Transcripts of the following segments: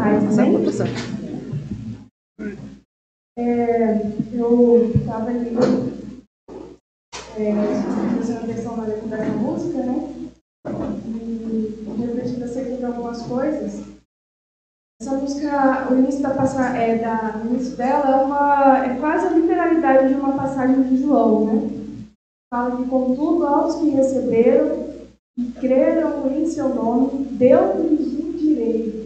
paz, amém? Eu estava ali fazendo atenção na letra dessa música, né? E refletindo acerca de algumas coisas. Essa música, o início o início dela é quase a literalidade de uma passagem de João, né? Fala que, contudo, aos que receberam e creram em seu nome, deu-lhes o direito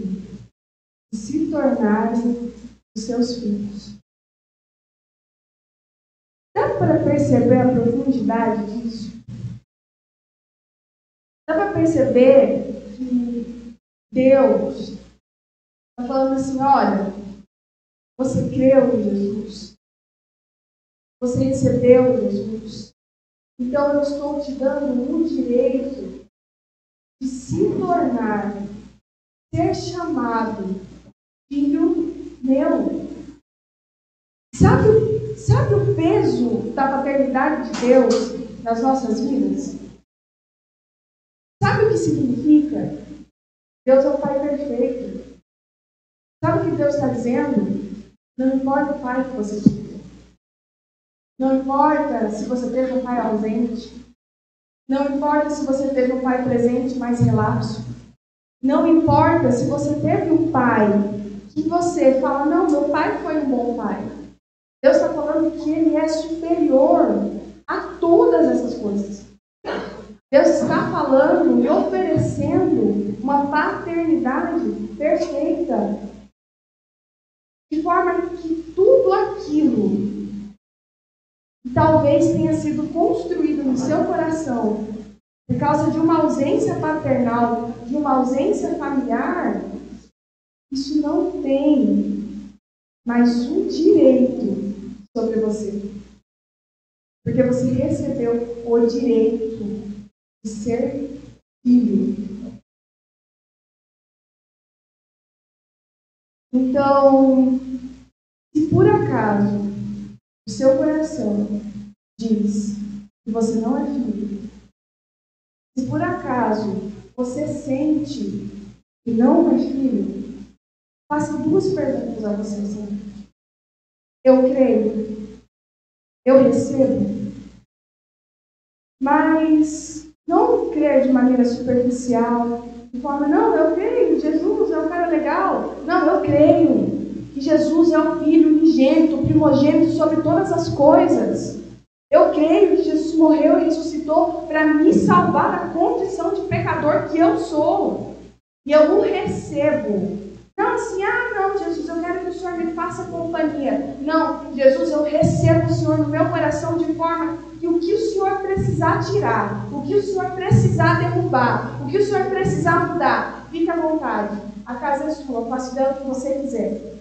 de se tornarem os seus filhos. Dá para perceber a profundidade disso? Dá para perceber que Deus está falando assim, olha, você creu em Jesus, você recebeu Jesus, então eu estou te dando o direito de se tornar, ser chamado filho meu. Sabe o peso da paternidade de Deus nas nossas vidas? Sabe o que significa? Deus é o Pai perfeito. Sabe o que Deus está dizendo? Não importa o pai que você tive. Não importa se você teve um pai ausente. Não importa se você teve um pai presente, mas relapso. Não importa se você teve um pai que você fala, não, meu pai foi um bom pai. Deus está falando que ele é superior a todas essas coisas. Deus está falando e oferecendo uma paternidade perfeita. De forma que tudo aquilo que talvez tenha sido construído no seu coração por causa de uma ausência paternal, de uma ausência familiar, isso não tem mais um direito sobre você. Porque você recebeu o direito de ser filho. Então, se por acaso o seu coração diz que você não é filho, se por acaso você sente que não é filho, faça duas perguntas a você sempre. Eu creio, eu recebo, mas não crer de maneira superficial, de forma, não, eu creio, Jesus é um cara legal. Não, eu creio que Jesus é o Filho unigênito, primogênito sobre todas as coisas. Eu creio que Jesus morreu e ressuscitou para me salvar da condição de pecador que eu sou. E eu o recebo. Não assim, não, Jesus, eu quero que o Senhor me faça companhia. Não, Jesus, eu recebo o Senhor no meu coração de forma que o que o Senhor precisar tirar, o que o Senhor precisar derrubar, o que o Senhor precisar mudar, fica à vontade. A casa é sua, faça dela o que você quiser.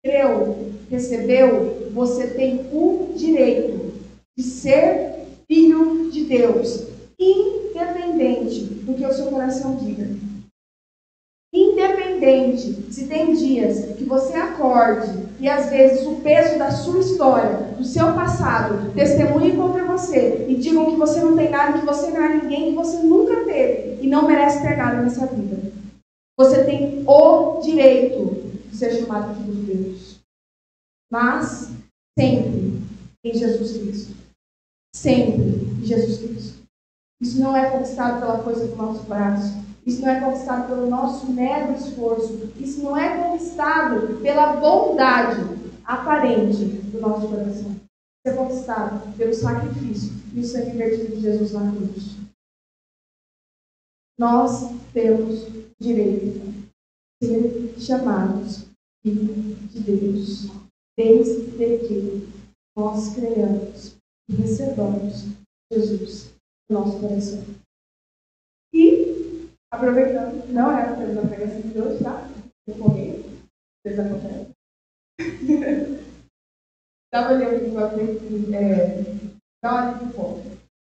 Creu, recebeu, você tem o direito de ser filho de Deus, independente do que o seu coração diga. Independente se tem dias que você acorde e às vezes o peso da sua história, do seu passado, testemunhe contra você e digam que você não tem nada, que você não é ninguém, que você nunca teve e não merece ter nada nessa vida. Você tem o direito de ser chamado filho de Deus. Mas sempre em Jesus Cristo. Sempre em Jesus Cristo. Isso não é conquistado pela força do nosso braço. Isso não é conquistado pelo nosso mero esforço. Isso não é conquistado pela bondade aparente do nosso coração. Isso é conquistado pelo sacrifício e o sangue vertido de Jesus na cruz. Nós temos direito de ser chamados filhos de Deus, desde que nós creiamos e recebamos Jesus no nosso coração. E, aproveitando, não é a coisa da pregação de hoje, tá? Eu corri, vocês acontecem. Estava lendo uma vez, dá uma de fome.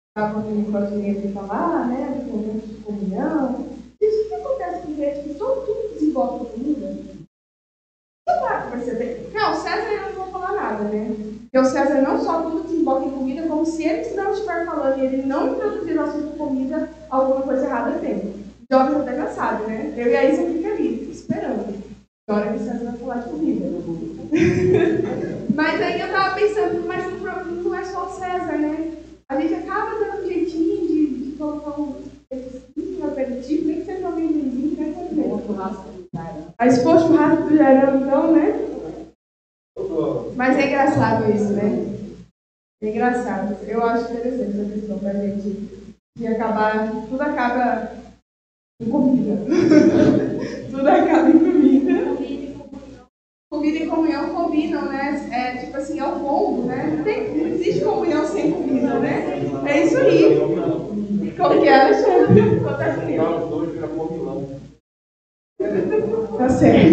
Estava ouvindo com a gente falar, né, do momento de comunhão. Isso que acontece com gente que tudo desenvolve comida. Você para perceber? Não, o César eu não vou falar nada, né? Porque o César não só tudo desemboca em comida, como se ele não estiver falando e ele não introduzir no assunto de comida, alguma coisa errada tem. Jovem até já sabe, né? Eu e a Isa fica ali, esperando. Na hora que o César vai falar de comida. Mas aí eu estava pensando, mas não é só o César, né? A gente acaba dando um jeitinho de colocar um aperitivo, nem que seja um amendoinzinho, né? Aí se for churrasco do Jarão, então, né? Mas é engraçado isso, né? É engraçado. Eu acho interessante essa questão da gente de acabar, tudo acaba em comida. Tudo acaba em comida. Comida e comunhão combinam, né? É tipo assim, é o combo, né? Não existe comunhão sem comida, né? É isso aí. Como que é, Alexandre? Tá certo.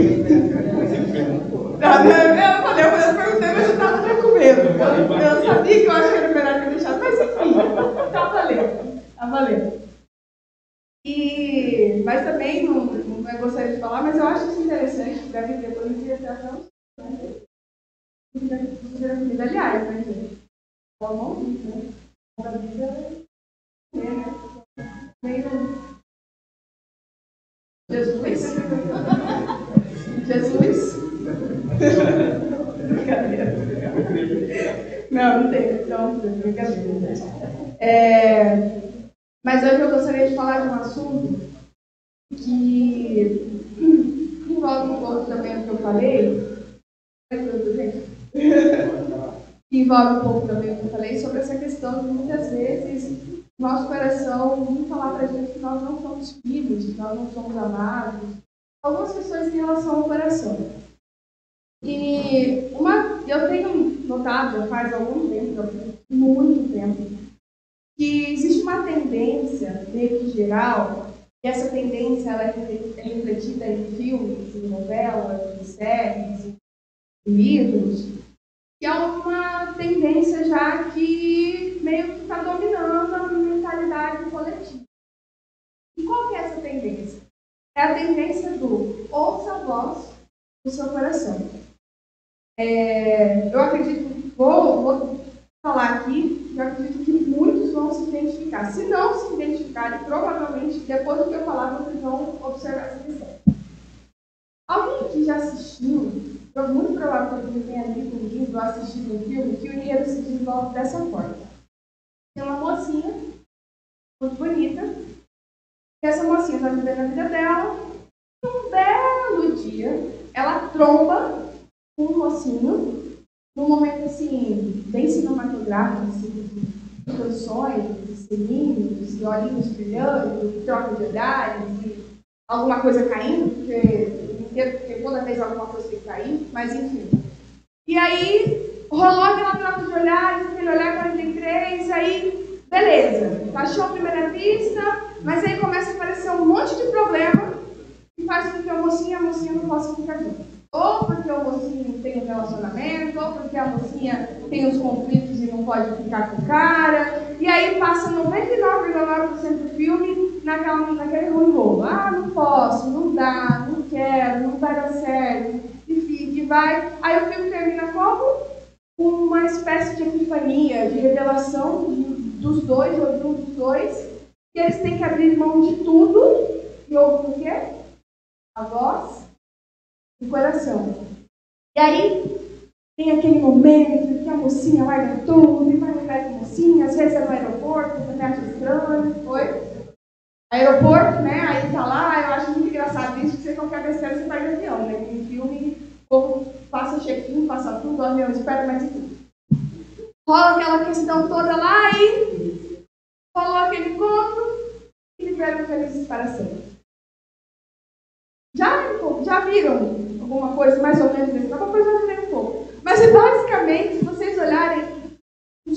Eu perguntei, mas eu estava até com medo. Eu sabia que eu acho que era melhor ter deixado, mas enfim, tá valendo. Tá valendo. Mas também, não gostaria de falar, mas eu acho isso interessante, deve depois a gente ia ter até uns comida, aliás, né, gente? Só não vi, né? A vida é, né? Meio... Jesus? Brincadeira. Não tem, então, brincadeira. Mas hoje eu gostaria de falar de um assunto que envolve um pouco também o que eu falei. Que envolve um pouco também o que eu falei sobre essa questão de muitas vezes nosso coração vem falar pra gente que nós não somos filhos, que nós não somos amados. Algumas questões em relação ao coração. E eu tenho notado, já faz algum tempo, muito tempo, que existe uma tendência, meio que geral, e essa tendência ela é refletida em filmes, em novelas, em séries, em livros, que é uma tendência já que meio que está dominando a mentalidade coletiva. E qual que é essa tendência? É a tendência do ouça a voz do seu coração. Eu acredito, vou falar aqui, eu acredito que muitos vão se identificar. Se não se identificarem, provavelmente, depois do que eu falar, vocês vão observar essa questão. Alguém aqui já assistiu, muito provável que tenha lido um livro ou assistido um filme, que o enredo se desenvolve dessa forma. Tem uma mocinha, muito bonita, e essa mocinha está vivendo a vida dela, e um belo dia, ela tromba um mocinho, num momento assim, bem cinematográfico, assim, de canções, de sininhos, de olhinhos brilhando, de troca de olhares, de alguma coisa caindo, porque toda vez alguma coisa tem que cair, mas enfim. E aí, rolou aquela troca de olhares, aquele olhar 43, aí, beleza, baixou a primeira vista, mas aí começa a aparecer um monte de problema que faz com que a mocinha não possa ficar junto. Ou porque o mocinho tem um relacionamento, ou porque a mocinha tem uns conflitos e não pode ficar com o cara. E aí passa 99,9% do filme naquele ruim-rolo. Ah, não posso, não dá, não quero, não vai dar certo. Enfim, que vai. Aí o filme termina como? Uma espécie de epifania, de revelação dos dois, ou de um dos dois, que eles têm que abrir mão de tudo. E ouvir o quê? A voz do coração. E aí, tem aquele momento que a mocinha larga tudo, e vai atrás da mocinha, às vezes é no aeroporto, no teatro estranho, foi? Aeroporto, né? Aí tá lá, eu acho muito engraçado isso, porque você qualquer besteira você vai de avião, né? Tem filme, o povo passa check-in, passa tudo, o avião espera, mas enfim. Rola aquela questão toda lá e rolou aquele encontro e viveram felizes para sempre. Já viram alguma coisa mais ou menos desse? Alguma coisa eu um pouco. Mas basicamente, se vocês olharem,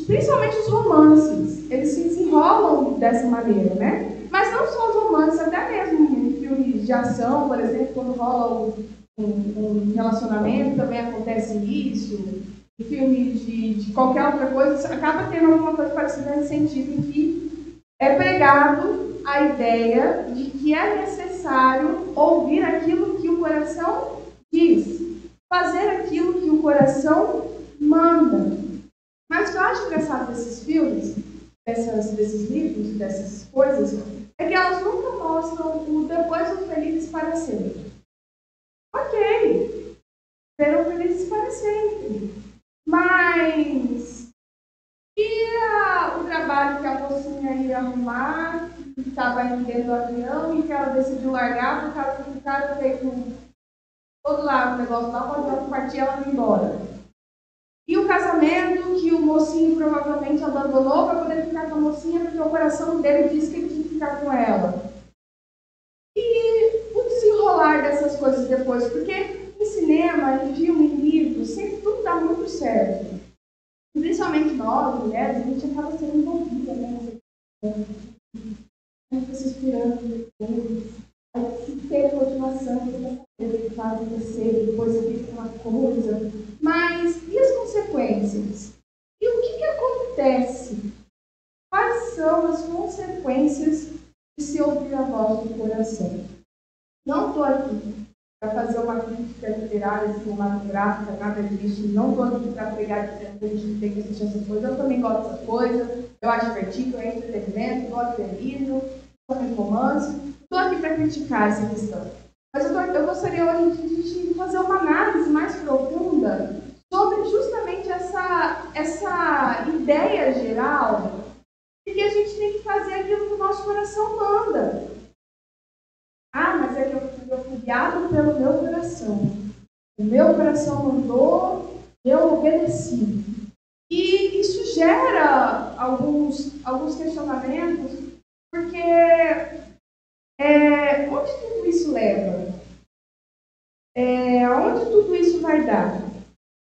principalmente os romances, eles se desenrolam dessa maneira, né? Mas não só os romances, até mesmo em filmes de ação, por exemplo, quando rola um relacionamento, também acontece isso. Em filmes de qualquer outra coisa, acaba tendo alguma coisa parecida nesse sentido, em que é pregado a ideia de que é necessário ouvir aquilo que o coração diz, fazer aquilo que o coração manda. Mas o que eu acho engraçado desses filmes, desses livros, dessas coisas, é que elas nunca mostram o depois do felizes para sempre. Serão felizes para sempre. Mas o trabalho que a mocinha ia arrumar, que estava indo dentro do avião e que ela decidiu largar por causa que o cara fez todo lá o negócio lá, quando partir ela ia embora. E o casamento que o mocinho provavelmente abandonou para poder ficar com a mocinha porque o coração dele disse que ele tinha que ficar com ela. E o desenrolar dessas coisas depois, porque em cinema, em filme, em livro, sempre tudo dá muito certo. Principalmente nós, mulheres, a gente acaba sendo envolvida, né? A gente se inspirando depois. Aí se tem a continuação, você vai saber vai acontecer, depois você fica uma coisa. Mas e as consequências? E o que acontece? Quais são as consequências de se ouvir a voz do coração? Não estou aqui para fazer uma crítica literária, cinematográfica, nada disso. Não estou aqui para pregar dizendo que a gente tem que assistir essas coisas. Eu também gosto dessas coisas. Eu acho divertido, é entretenimento, gosto de ver livro, gosto de romance. Estou aqui para criticar essa questão. Mas eu gostaria hoje de fazer uma análise mais profunda sobre justamente essa ideia geral de que a gente tem que fazer aquilo que o nosso coração manda. Ah, mas é que eu fui guiado pelo meu coração. O meu coração mandou, eu obedeci. E isso gera alguns questionamentos, porque onde tudo isso leva? Aonde tudo isso vai dar?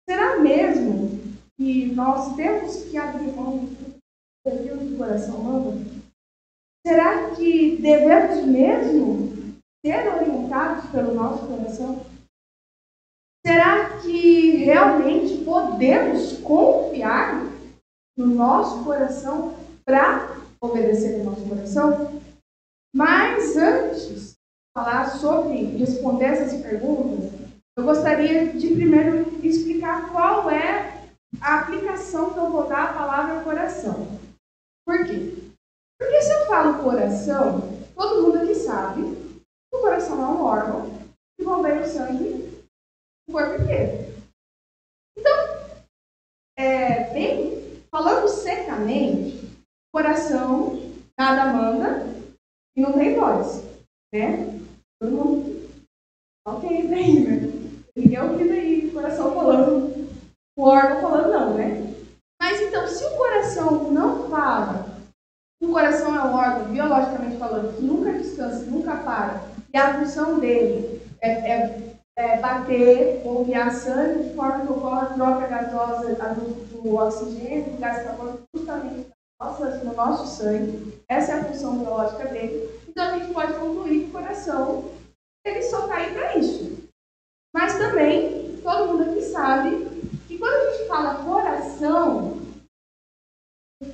Será mesmo que nós temos que abrir mão daquilo que o coração manda? Será que devemos mesmo ser orientados pelo nosso coração? Será que realmente podemos confiar no nosso coração para obedecer ao nosso coração? Mas antes de falar sobre responder essas perguntas, eu gostaria de primeiro explicar qual é a aplicação que eu vou dar à palavra coração. Por quê? Porque se eu falo coração, todo mundo aqui sabe que o coração é um órgão que bombeia o sangue no corpo inteiro. Então, falando secamente, o coração nada manda e não tem voz, né? Todo mundo, ok, daí, né? Ninguém ouviu aí o coração falando, o órgão falando não, né? Mas então, se o coração não fala, o coração é um órgão, biologicamente falando, que nunca descansa, nunca para, e a função dele é bater ou enviar sangue de forma que ocorra a troca gasosa do oxigênio, do gás carbônico, justamente no nosso sangue. Essa é a função biológica dele. Então a gente pode concluir que o coração ele só está aí para isso. Mas também, todo mundo aqui sabe que quando a gente fala coração,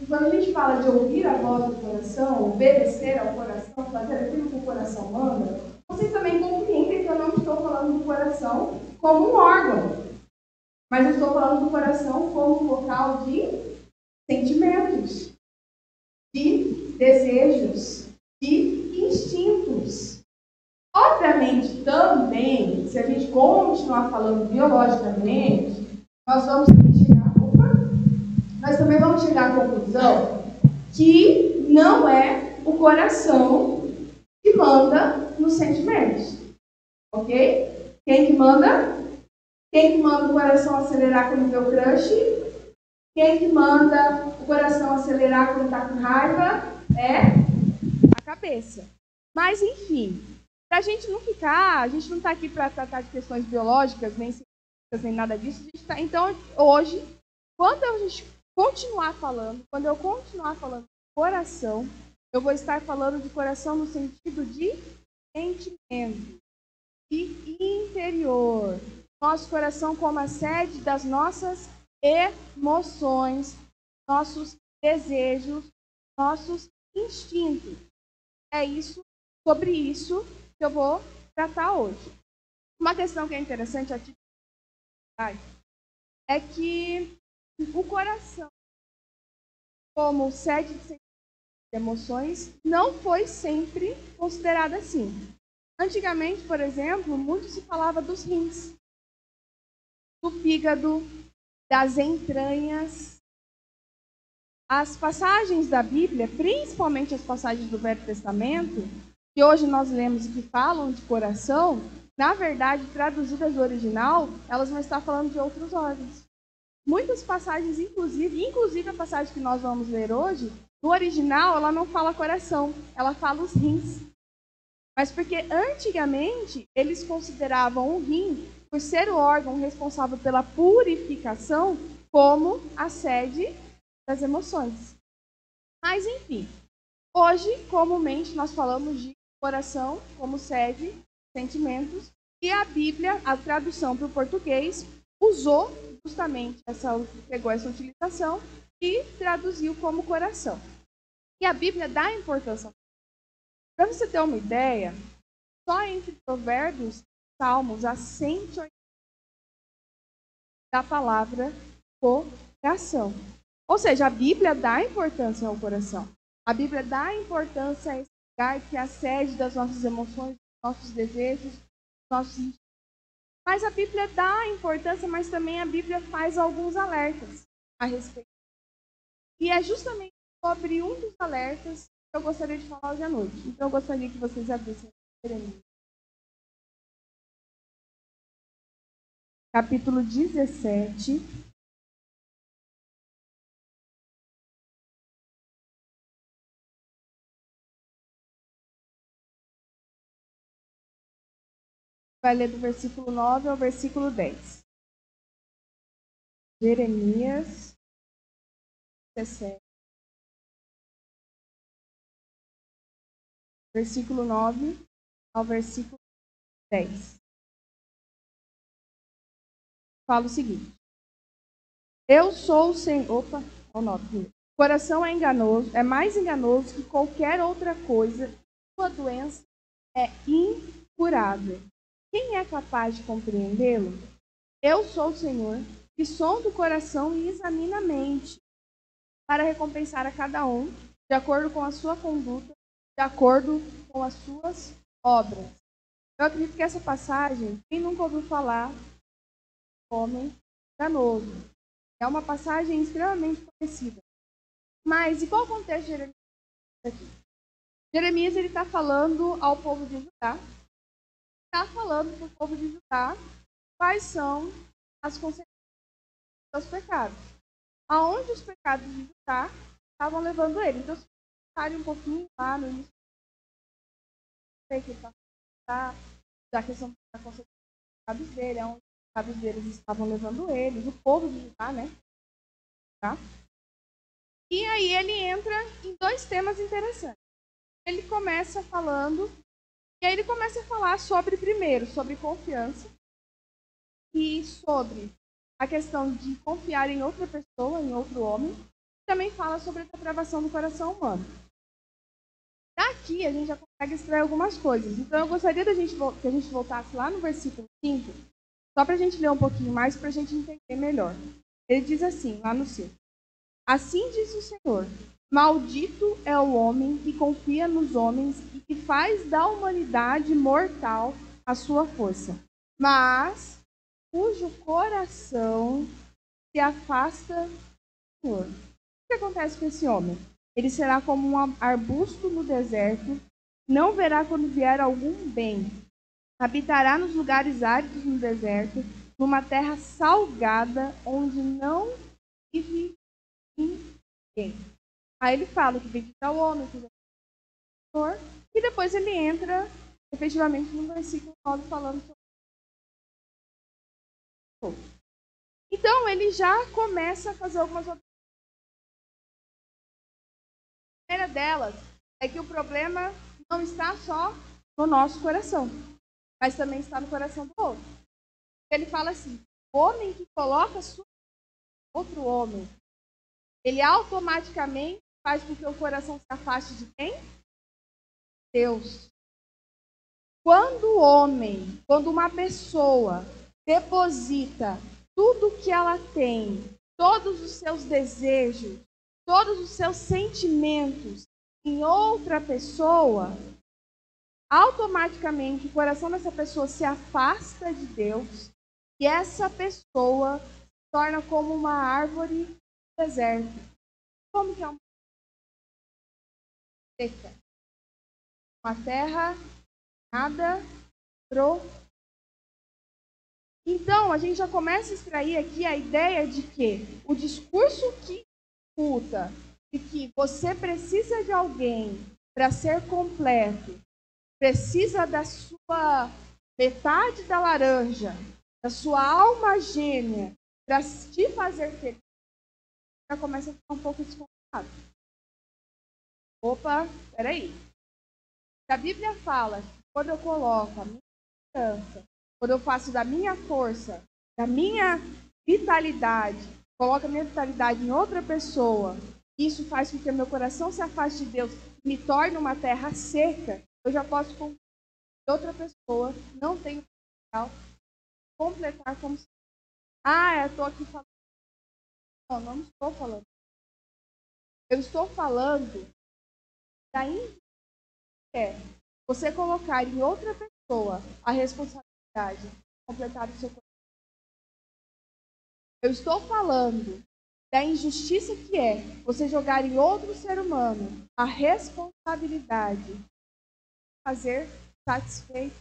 quando a gente fala de ouvir a voz do coração, obedecer ao coração, fazer aquilo que o coração manda, vocês também compreendem que eu não estou falando do coração como um órgão, mas eu estou falando do coração como um local de sentimentos, de desejos, de instintos. Obviamente, também, se a gente continuar falando biologicamente, nós também vamos chegar à conclusão que não é o coração que manda nos sentimentos. Ok? Quem que manda? Quem que manda o coração acelerar quando vê o crush? Quem que manda o coração acelerar quando está com raiva? É a cabeça. Mas, enfim, para a gente não está aqui para tratar de questões biológicas, nem científicas, nem nada disso. Então, hoje, quando eu continuar falando de coração, eu vou estar falando de coração no sentido de sentimento, de interior. Nosso coração como a sede das nossas emoções, nossos desejos, nossos instintos. É sobre isso que eu vou tratar hoje. Uma questão que é interessante é que o coração, como sede de emoções, não foi sempre considerado assim. Antigamente, por exemplo, muito se falava dos rins. do fígado, das entranhas. As passagens da Bíblia, principalmente as passagens do Velho Testamento, que hoje nós lemos e que falam de coração, na verdade, traduzidas do original, elas vão estar falando de outros órgãos. Muitas passagens, inclusive a passagem que nós vamos ler hoje, no original ela não fala coração, ela fala os rins. Mas porque antigamente eles consideravam o rim, por ser o órgão responsável pela purificação, como a sede das emoções. Mas enfim, hoje comumente nós falamos de coração como sede, sentimentos, e a Bíblia, a tradução para o português, usou justamente pegou essa utilização e traduziu como coração. E a Bíblia dá importância. Para você ter uma ideia, só entre Provérbios e Salmos há 180 da palavra coração. Ou seja, a Bíblia dá importância ao coração. A Bíblia dá importância a esse lugar que é a sede das nossas emoções, dos nossos desejos, dos nossos sentimentos. Mas a Bíblia dá importância, mas também a Bíblia faz alguns alertas a respeito. E é justamente sobre um dos alertas que eu gostaria de falar hoje à noite. Então eu gostaria que vocês abrissem Jeremias. Capítulo 17. Vai ler do versículo 9 ao versículo 10. Jeremias 17. Versículo 9 ao versículo 10. Fala o seguinte. Eu sou o Senhor... Opa, o 9. O coração é enganoso, é mais enganoso que qualquer outra coisa. Sua doença é incurável. Quem é capaz de compreendê-lo? Eu sou o Senhor, que sonda o coração e examina a mente, para recompensar a cada um, de acordo com a sua conduta, de acordo com as suas obras. Eu acredito que essa passagem, quem nunca ouviu falar, homem enganoso. É uma passagem extremamente conhecida. Mas, e qual o contexto de Jeremias aqui? Jeremias está falando ao povo de Judá, está falando para o povo de Judá quais são as consequências dos pecados. Aonde os pecados de Judá estavam levando ele. Então, se vocês passarem um pouquinho lá no início, da questão da consequência dos pecados dele, aonde os pecados deles estavam levando eles, o povo de Judá, né? Tá? E aí ele entra em dois temas interessantes. Ele começa falando, e aí ele começa a falar sobre, primeiro, sobre confiança e sobre a questão de confiar em outra pessoa, em outro homem. Também fala sobre a depravação do coração humano. Daqui a gente já consegue extrair algumas coisas. Então eu gostaria que a gente voltasse lá no versículo 5, só para a gente ler um pouquinho mais, para a gente entender melhor. Ele diz assim, lá no 5. Assim diz o Senhor, maldito é o homem que confia nos homens e que faz da humanidade mortal a sua força, mas cujo coração se afasta do Senhor. O que acontece com esse homem? Ele será como um arbusto no deserto, não verá quando vier algum bem. Habitará nos lugares áridos no deserto, numa terra salgada, onde não vive ninguém. Aí ele fala que vem de tal homem, que vem de tal Senhor, e depois ele entra, efetivamente, no versículo 9, falando sobre. Então, ele já começa a fazer algumas observações. A primeira delas é que o problema não está só no nosso coração, mas também está no coração do outro. Ele fala assim, o homem que coloca outro homem, ele automaticamente faz com que o coração se afaste de quem? Deus. Quando uma pessoa deposita tudo que ela tem, todos os seus desejos, todos os seus sentimentos em outra pessoa, automaticamente o coração dessa pessoa se afasta de Deus e essa pessoa se torna como uma árvore do deserto. Como que é uma seca? Uma terra nada pro. Então, a gente já começa a extrair aqui a ideia de que o discurso que escuta de que você precisa de alguém para ser completo, precisa da sua metade da laranja, da sua alma gêmea, para te fazer feliz, já começa a ficar um pouco desconfiado. Opa, peraí. Se a Bíblia fala que quando eu coloco a minha esperança, quando eu faço da minha força, da minha vitalidade, coloco a minha vitalidade em outra pessoa, isso faz com que meu coração se afaste de Deus, me torne uma terra seca, eu já posso concluir que outra pessoa não tem o potencial de completar como se... eu estou aqui falando. Não, não estou falando. Eu estou falando da injustiça. Você colocar em outra pessoa a responsabilidade de completar o seu coração. Eu estou falando da injustiça que é você jogar em outro ser humano a responsabilidade de fazer satisfeito.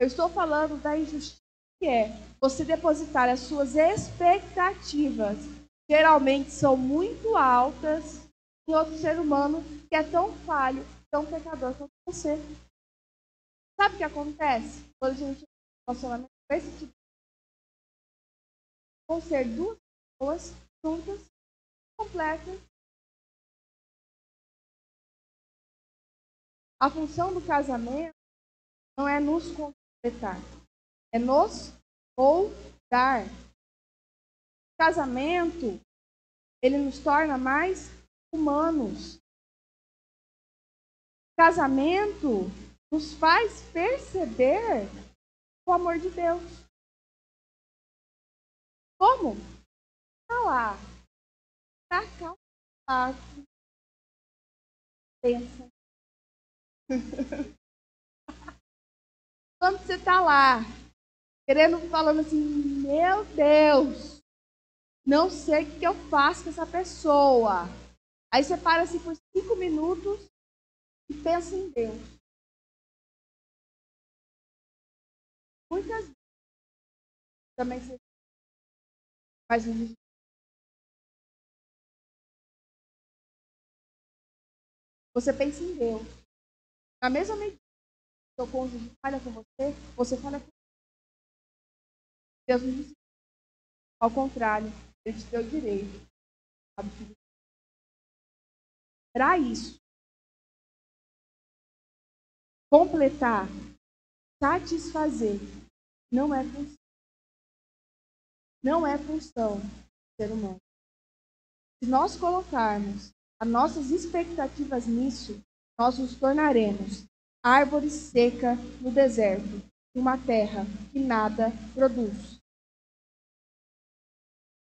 Eu estou falando da injustiça que é você depositar as suas expectativas, geralmente são muito altas, em outro ser humano que é tão falho, tão pecador quanto você. Sabe o que acontece quando a gente tem um relacionamento com esse tipo? Vão ser duas pessoas juntas, completas. A função do casamento não é nos completar, é nos moldar. O casamento, ele nos torna mais humanos. O casamento nos faz perceber o amor de Deus. Como? Tá lá, tá calado, pensa. Quando você tá lá, falando assim, meu Deus, não sei o que eu faço com essa pessoa. Aí você para assim por 5 minutos e pensa em Deus. Muitas vezes também você faz um... Você pensa em Deus. Na mesma medida que o seu cônjuge falha com você, você falha com Deus. Não diz. Ao contrário, ele te deu o direito. Para isso, completar, satisfazer, não é função. Não é função do ser humano. Se nós colocarmos as nossas expectativas nisso, nós nos tornaremos árvore seca no deserto, uma terra que nada produz.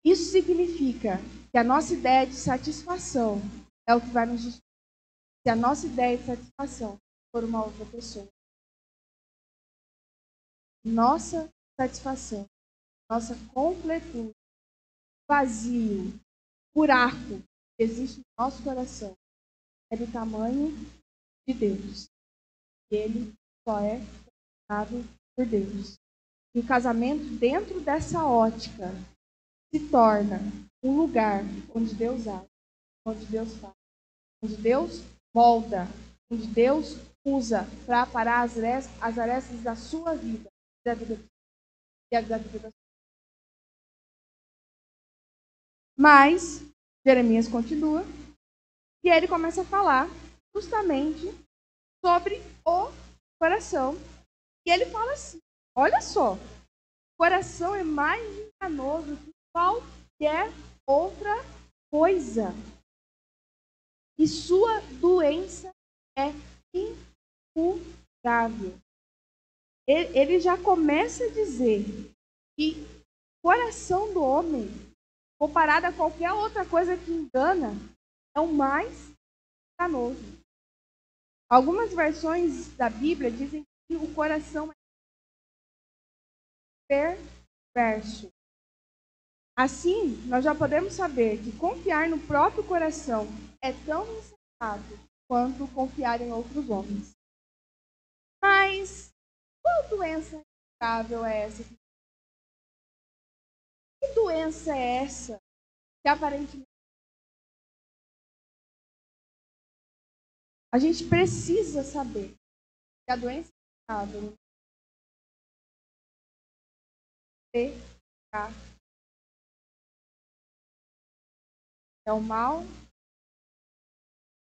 Isso significa que a nossa ideia de satisfação é o que vai nos justificar. Se a nossa ideia de satisfação for uma outra pessoa. Nossa satisfação, nossa completude, vazio, buraco que existe no nosso coração é do tamanho de Deus. Ele só é dado por Deus. E o casamento, dentro dessa ótica, se torna um lugar onde Deus age, onde Deus faz, onde Deus molda, onde Deus usa para parar as arestas da sua vida, da vida e da vida da sua. Mas Jeremias continua e ele começa a falar justamente sobre o coração. E ele fala assim: olha só, o coração é mais enganoso que qualquer outra coisa. E sua doença é incurável. Ele já começa a dizer que o coração do homem, comparado a qualquer outra coisa que engana, é o mais enganoso. Algumas versões da Bíblia dizem que o coração perverso. Assim, nós já podemos saber que confiar no próprio coração é tão insensato quanto confiar em outros homens. Mas qual doença incável é essa? Que doença é essa que aparentemente a gente precisa saber que a doença incável é o mal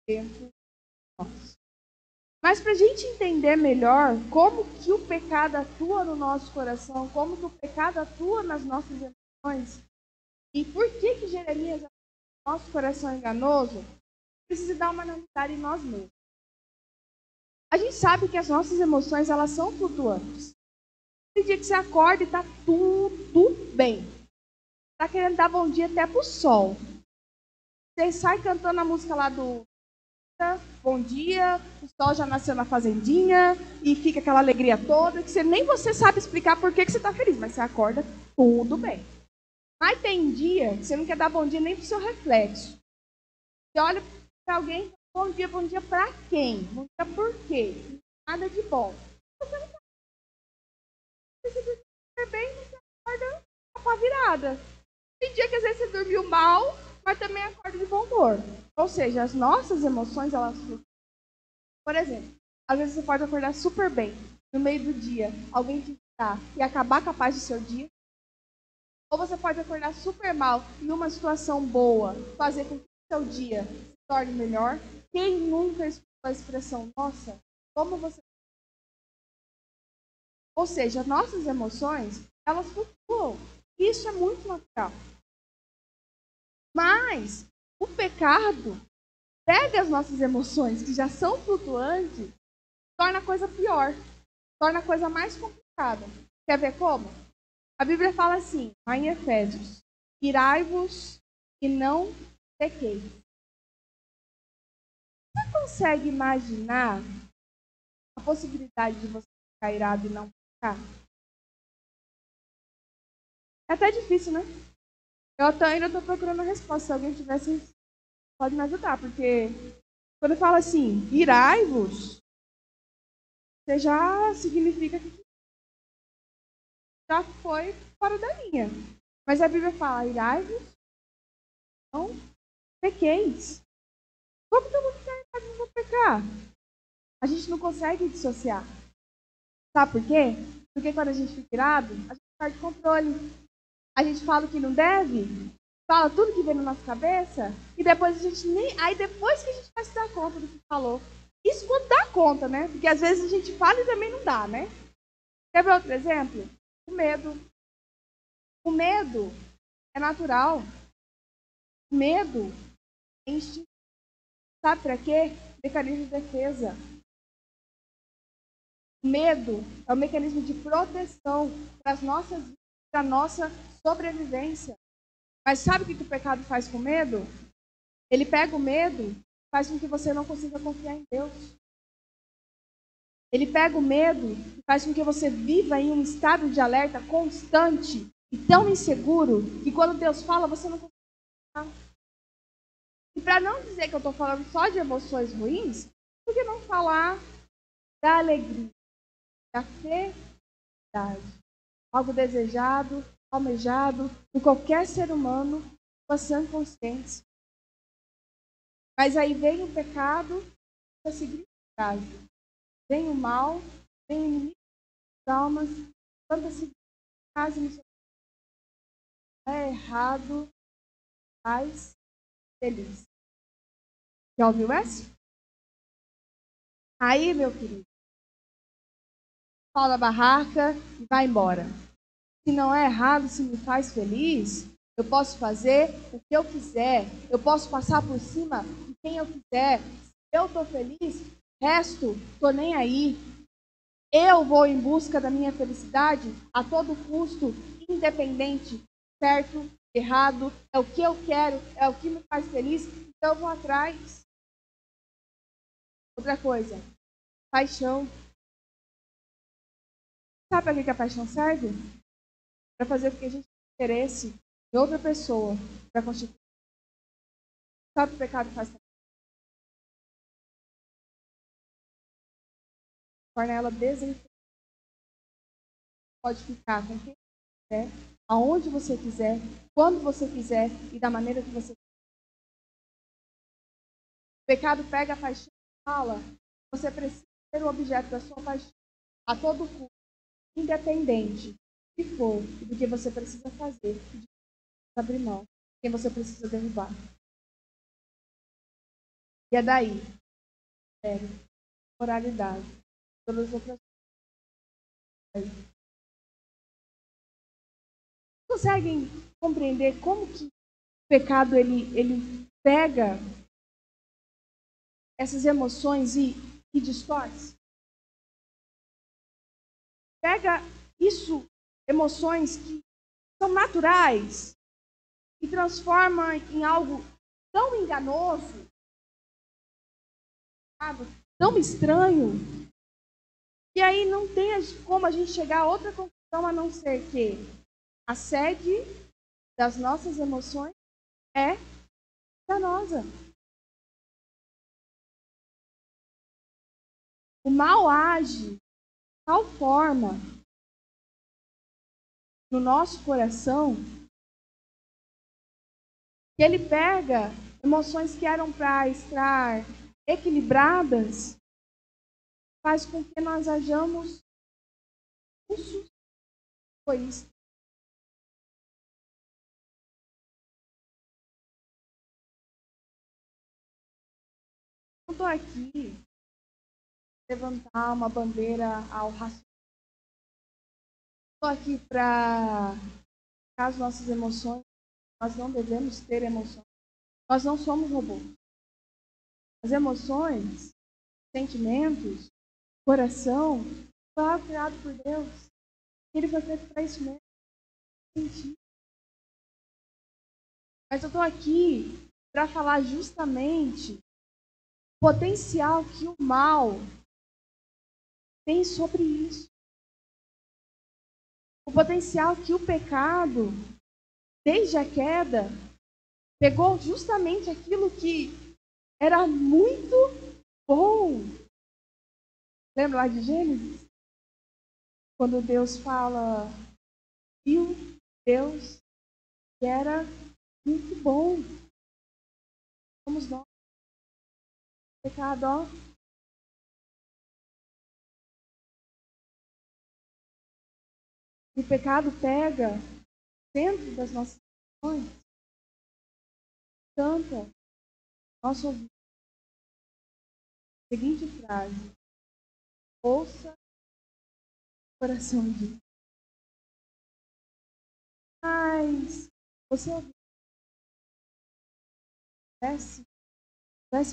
dentro de nós. Mas para a gente entender melhor como que o pecado atua no nosso coração, como que o pecado atua nas nossas emoções, e por que Jeremias é o nosso coração enganoso, precisa dar uma analisada em nós mesmos. A gente sabe que as nossas emoções, elas são flutuantes. Tem dia que você acorda e está tudo bem. Está querendo dar bom dia até pro sol. Você sai cantando a música lá do bom dia, o sol já nasceu na fazendinha, e fica aquela alegria toda, que nem você sabe explicar por que você está feliz, mas você acorda tudo bem. Mas tem dia que você não quer dar bom dia nem pro seu reflexo. Você olha para alguém, bom dia para quem? Bom dia por quê? Nada de bom. Você não tá bem, você acorda com a virada. Tem dia que às vezes você dormiu mal, mas também acorda de bom humor. Ou seja, as nossas emoções, elas... Por exemplo, às vezes você pode acordar super bem, no meio do dia, alguém te irritar e acabar com a paz do seu dia. Ou você pode acordar super mal e uma situação boa fazer com que o seu dia se torne melhor. Quem nunca escutou a expressão, nossa, como você... Ou seja, nossas emoções, elas flutuam. Isso é muito natural. Mas o pecado pega as nossas emoções, que já são flutuantes, torna a coisa pior, torna a coisa mais complicada. Quer ver como? A Bíblia fala assim, lá em Efésios, irai-vos e não pequeis. Você consegue imaginar a possibilidade de você ficar irado e não pecar? É até difícil, né? Eu ainda estou procurando a resposta. Se alguém tivesse, pode me ajudar, porque quando fala assim, irai-vos, você já significa que já foi fora da linha. Mas a Bíblia fala, irai-vos, não pequeis. Como que eu vou ficar irado e não vou pecar? A gente não consegue dissociar. Sabe por quê? Porque quando a gente fica irado, a gente perde controle. A gente fala o que não deve, fala tudo que vem na nossa cabeça, e depois a gente nem... Aí depois que a gente vai se dar conta do que falou. Isso quando dá conta, né? Porque às vezes a gente fala e também não dá, né? Quer ver outro exemplo? O medo. O medo é natural. O medo é instintivo. Sabe para quê? Mecanismo de defesa. O medo é um mecanismo de proteção para as nossas vidas, para a nossa sobrevivência. Mas sabe o que o pecado faz com medo? Ele pega o medo e faz com que você não consiga confiar em Deus. Ele pega o medo e faz com que você viva em um estado de alerta constante e tão inseguro que quando Deus fala, você não consegue confiar. E para não dizer que eu estou falando só de emoções ruins, por que não falar da alegria, da felicidade? Algo desejado, almejado por qualquer ser humano com a sã consciência. Mas aí vem o pecado, a seguinte frase: vem o mal, vem o inimigo das almas, quando a seguinte frase é errado, faz feliz. Já ouviu essa? Aí, meu querido, fala a barraca e vai embora. Se não é errado, se me faz feliz, eu posso fazer o que eu quiser. Eu posso passar por cima de quem eu quiser. Se eu estou feliz, resto, estou nem aí. Eu vou em busca da minha felicidade a todo custo, independente, certo, errado, é o que eu quero, é o que me faz feliz, então eu vou atrás. Outra coisa, paixão. Sabe para que a paixão serve? para fazer com que a gente tenha interesse em outra pessoa para constituir. Sabe o que o pecado faz? Torna ela desinteressada. Pode ficar com quem quiser, aonde você quiser, quando você quiser e da maneira que você quiser. O pecado pega a paixão e fala: você precisa ser o objeto da sua paixão a todo custo, independente do que for e do que você precisa fazer, e de abrir mão, quem você precisa derrubar. E é daí, moralidade, todas as outras coisas. Conseguem compreender como que o pecado ele pega essas emoções e distorce? Pega isso, emoções que são naturais, e transforma em algo tão enganoso, tão estranho, que aí não tem como a gente chegar a outra conclusão a não ser que a sede das nossas emoções é enganosa. O mal age de tal forma no nosso coração que ele pega emoções que eram para estar equilibradas, faz com que nós hajamos egoístas. Eu estou aqui levantar uma bandeira ao racismo. Estou aqui para as nossas emoções. Nós não devemos ter emoções. Nós não somos robôs. As emoções, sentimentos, coração, foi algo criado por Deus. Ele foi feito para isso mesmo. Sentir. Mas eu estou aqui para falar justamente o potencial que o mal tem sobre isso. O potencial que o pecado, desde a queda, pegou justamente aquilo que era muito bom. Lembra lá de Gênesis? Quando Deus fala, viu Deus que era muito bom. Somos nós. Pecado, ó. O pecado pega dentro das nossas ações, canta nosso ouvido. Seguinte frase: ouça o coração de Deus. Mas você obedece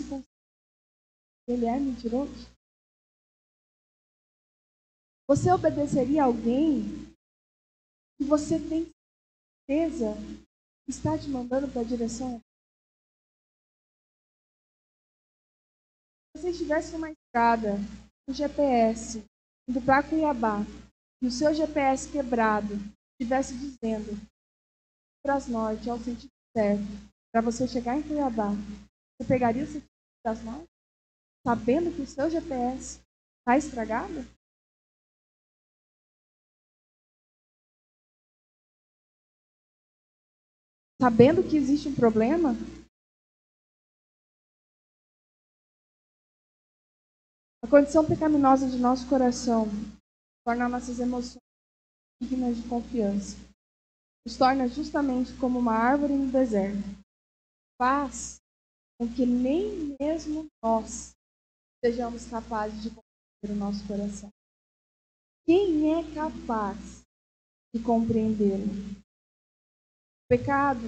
com ele é mentiroso? Você obedeceria a alguém que você tem certeza que está te mandando para a direção? Se você estivesse numa estrada, um GPS, indo para Cuiabá, e o seu GPS quebrado estivesse dizendo para as norte, ao sentido certo, para você chegar em Cuiabá, você pegaria o sentido das norte, sabendo que o seu GPS está estragado? Sabendo que existe um problema? A condição pecaminosa de nosso coração torna nossas emoções dignas de confiança. Nos torna justamente como uma árvore no deserto. Faz com que nem mesmo nós sejamos capazes de compreender o nosso coração. Quem é capaz de compreendê-lo? O pecado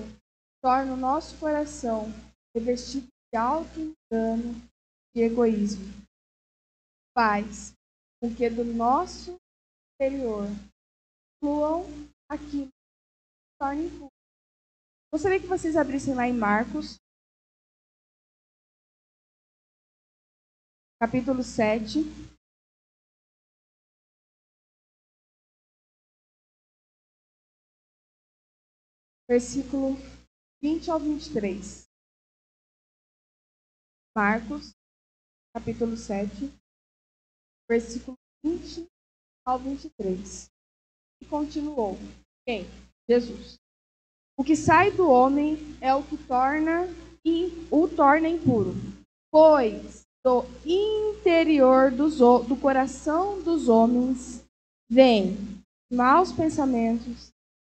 torna o nosso coração revestido de auto-engano e egoísmo. Faz com que do nosso interior fluam aquilo que torna impuro. Gostaria que vocês abrissem lá em Marcos, capítulo 7. versículo 20 ao 23. Marcos, capítulo 7, versículo 20 ao 23. E continuou. Quem? Jesus. O que sai do homem é o que o torna impuro, pois do interior do coração dos homens vêm maus pensamentos,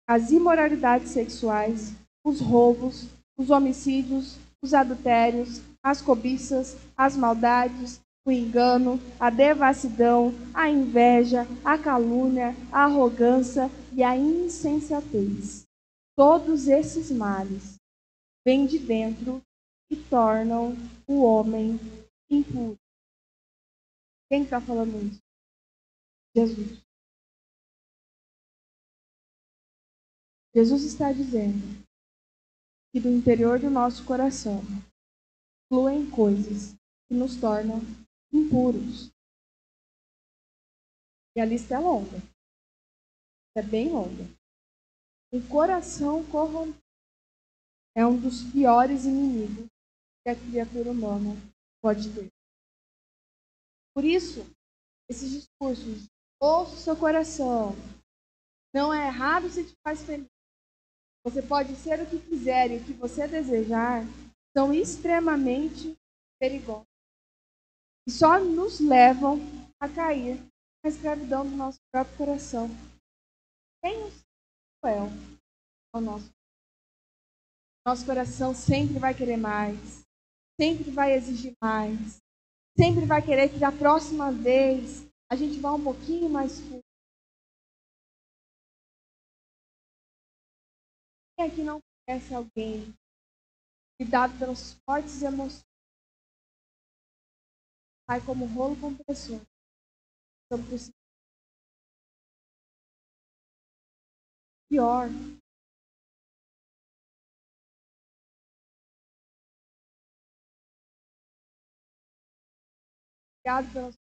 as imoralidades sexuais, os roubos, os homicídios, os adultérios, as cobiças, as maldades, o engano, a devassidão, a inveja, a calúnia, a arrogância e a insensatez. Todos esses males vêm de dentro e tornam o homem impuro. Quem está falando isso? Jesus. Jesus está dizendo que do interior do nosso coração fluem coisas que nos tornam impuros. E a lista é longa. É bem longa. O coração corrompido é um dos piores inimigos que a criatura humana pode ter. Por isso, esses discursos, ouça o seu coração, não é errado se te faz feliz. Você pode ser o que quiser e o que você desejar, são extremamente perigosos. E só nos levam a cair na escravidão do nosso próprio coração. Quem é o nosso coração sempre vai querer mais, sempre vai exigir mais, sempre vai querer que da próxima vez a gente vá um pouquinho mais fundo. Quem aqui não conhece alguém lidado pelas fortes emoções, sai como rolo compressor, sobre o pior? Pelas...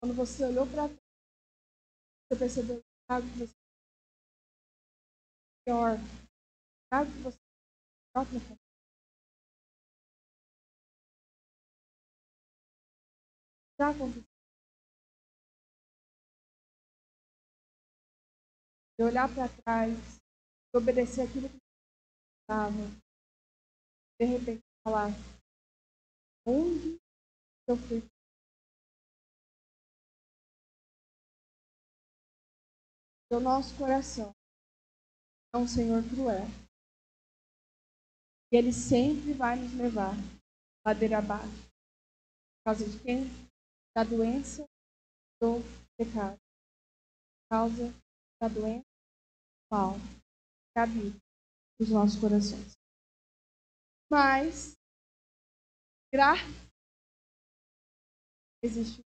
Quando você olhou para trás, você percebeu que você pior, que você própria família. Já aconteceu. De olhar para trás, de obedecer aquilo que estava, de repente falar, onde eu fui? O nosso coração é um Senhor cruel. E Ele sempre vai nos levar ladeira abaixo. Por causa de quem? Da doença do pecado. Por causa da doença do mal que habita nos nossos corações. Mas, graças existe.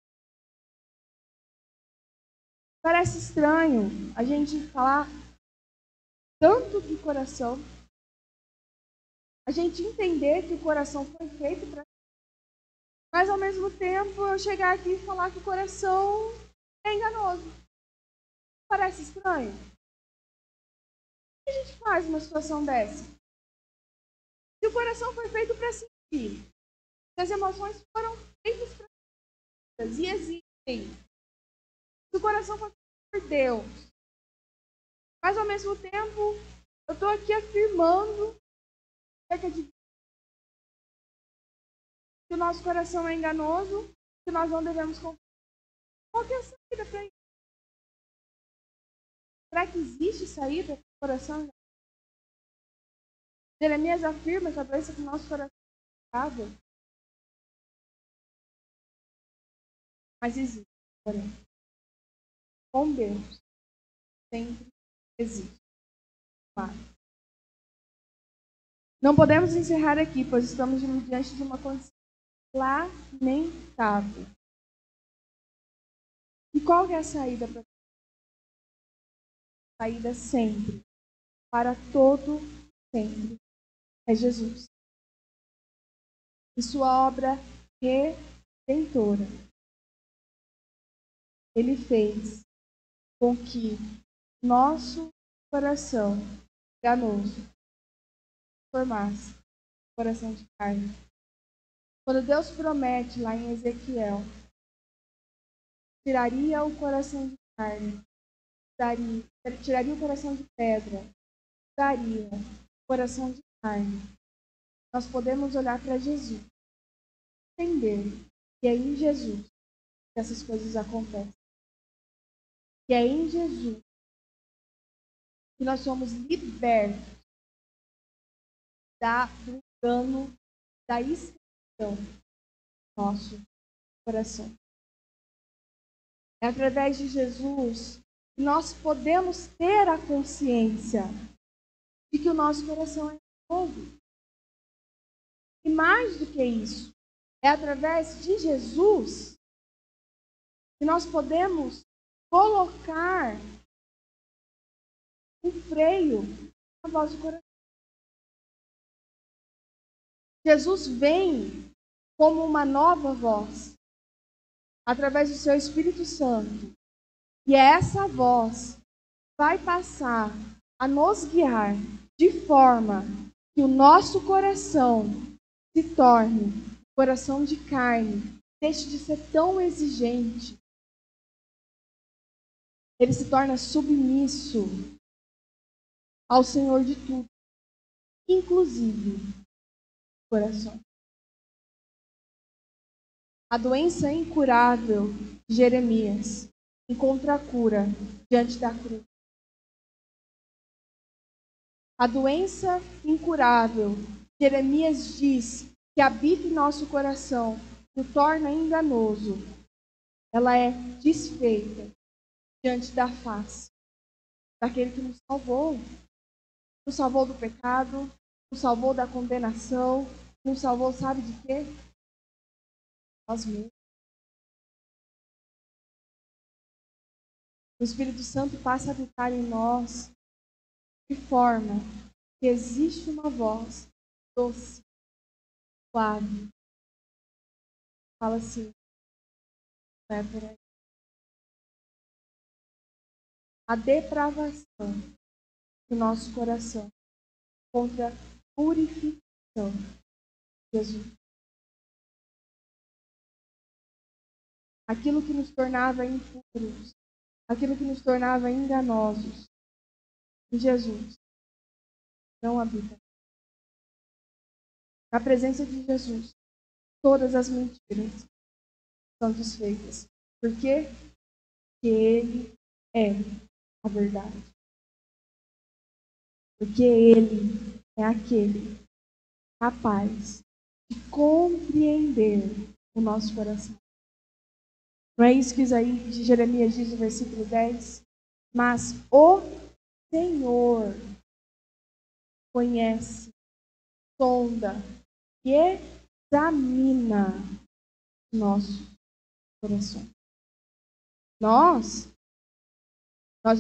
Parece estranho a gente falar tanto do coração, a gente entender que o coração foi feito para, mas ao mesmo tempo eu chegar aqui e falar que o coração é enganoso. Parece estranho? O que a gente faz numa situação dessa? Se o coração foi feito para sentir, se as emoções foram feitas para e existem, se o coração foi feito por Deus, mas ao mesmo tempo eu estou aqui afirmando que o nosso coração é enganoso, que nós não devemos confiar. Qual que é a saída para isso? Será que existe saída para o coração? Jeremias afirma que a doença do nosso coração é pecado. Mas existe, porém. Com Deus, sempre existe. Mas não podemos encerrar aqui, pois estamos diante de uma condição lamentável. E qual é a saída para a saída sempre, para todo sempre, é Jesus. E sua obra redentora. Ele fez com que nosso coração enganoso formasse coração de carne. Quando Deus promete lá em Ezequiel, tiraria o coração de carne, tiraria o coração de pedra, daria o coração de carne. Nós podemos olhar para Jesus, entender que é em Jesus que essas coisas acontecem. Que é em Jesus que nós somos libertos do engano, da escravidão do nosso coração. É através de Jesus que nós podemos ter a consciência de que o nosso coração é novo. E mais do que isso, é através de Jesus que nós podemos colocar um freio na voz do coração. Jesus vem como uma nova voz, através do seu Espírito Santo. E essa voz vai passar a nos guiar de forma que o nosso coração se torne coração de carne, deixe de ser tão exigente. Ele se torna submisso ao Senhor de tudo, inclusive o coração. A doença incurável de Jeremias encontra a cura diante da cruz. A doença incurável, Jeremias diz que habita em nosso coração, o torna enganoso. Ela é desfeita diante da face daquele que nos salvou do pecado, nos salvou da condenação, nos salvou, sabe de quê? Nós mesmos. O Espírito Santo passa a habitar em nós de forma que existe uma voz doce, suave. Fala assim, não é por aí. A depravação do nosso coração contra a purificação de Jesus. Aquilo que nos tornava impuros, aquilo que nos tornava enganosos, em Jesus não habita. Na presença de Jesus, todas as mentiras são desfeitas. Por quê? Porque Ele é a verdade. Porque Ele é aquele capaz de compreender o nosso coração. Não é isso que Jeremias diz no versículo 10? Mas o Senhor conhece, sonda e examina nosso coração. Nós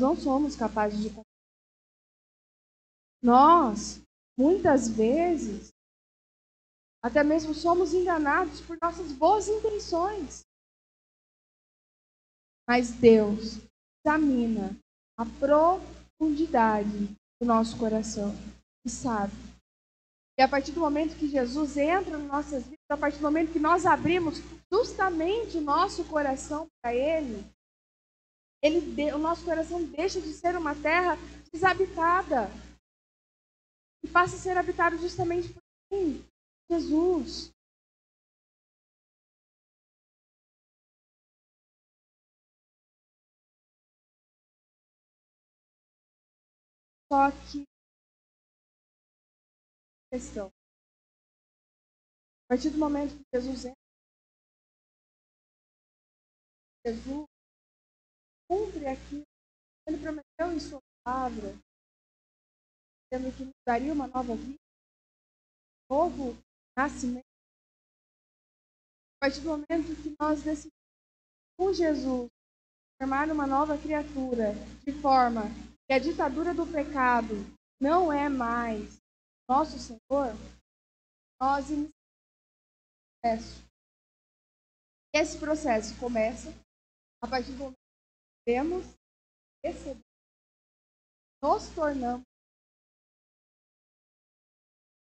não somos capazes de compreender. Nós, muitas vezes, até mesmo somos enganados por nossas boas intenções. Mas Deus examina a profundidade do nosso coração e sabe. E a partir do momento que Jesus entra nas nossas vidas, a partir do momento que nós abrimos justamente o nosso coração para Ele, o nosso coração deixa de ser uma terra desabitada e passa a ser habitado justamente por quem? Jesus. Só que questão. A partir do momento que Jesus entra, Jesus cumpre aquilo que Ele prometeu em sua palavra, dizendo que nos daria uma nova vida, um novo nascimento. A partir do momento que nós decidimos com Jesus formar uma nova criatura, de forma que a ditadura do pecado não é mais nosso Senhor, nós iniciamos um processo. E esse processo começa a partir do momento que temos recebido nos tornamos,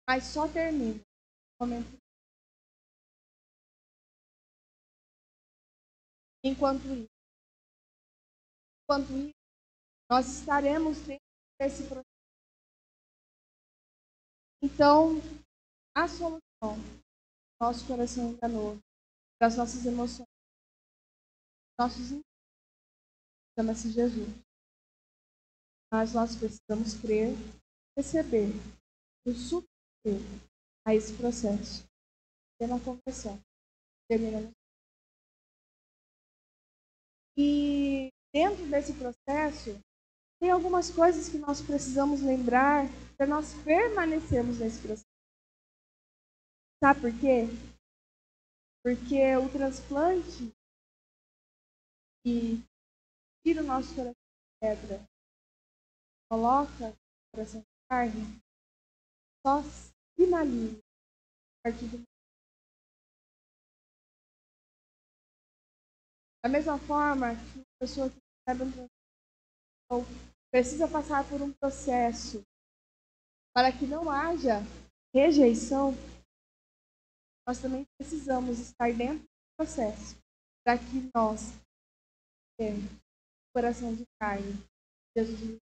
mas só termina no momento. Enquanto isso, nós estaremos dentro desse processo. Então, a solução do nosso coração enganoso, das nossas emoções, nossos chama-se Jesus. Mas nós precisamos crer, receber, nos submeter a esse processo. Pela conversão. E dentro desse processo, tem algumas coisas que nós precisamos lembrar para nós permanecermos nesse processo. Sabe por quê? Porque o transplante que tira o nosso coração de pedra, coloca o coração de carne, só finaliza a partir do. Da mesma forma que uma pessoa que recebe um transplante precisa passar por um processo para que não haja rejeição, nós também precisamos estar dentro do processo para que nós tenhamos o coração de carne, Jesus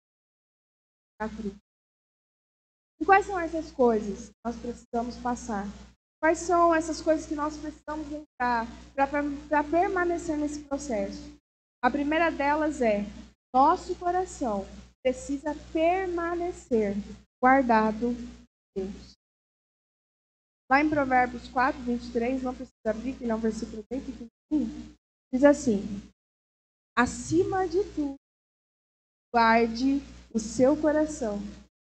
na cruz. E quais são essas coisas que nós precisamos passar? Quais são essas coisas que nós precisamos lembrar para permanecer nesse processo? A primeira delas é: nosso coração precisa permanecer guardado em Deus. Lá em Provérbios 4, 23, não precisa abrir, que é um versículo bem pequenininho, diz assim: acima de tudo, guarde o seu coração,